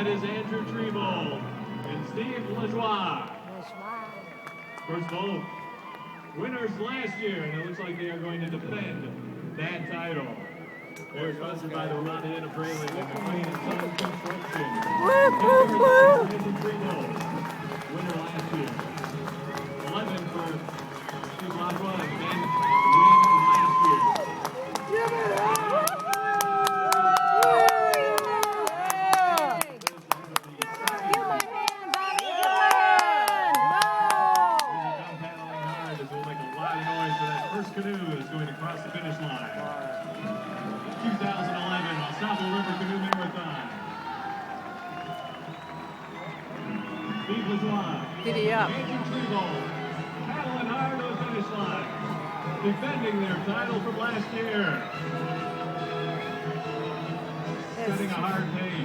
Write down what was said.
That is Andrew Triebold and Steve Lajoie. Of course, both winners last year, and it looks like they are going to defend that title. They're sponsored by the Marathon-Grayling and McLean & Son Construction. Andrew Triebold, winner last year. 11 for Steve Lajoie and Ben win last year. Give it up! Canoe is going to cross the finish line. 2011 Ausable River Canoe Marathon. Steve Lajoie. Giddy up. Andrew Triebold paddling hard to the finish line. Defending their title from last year. Setting a hard pace.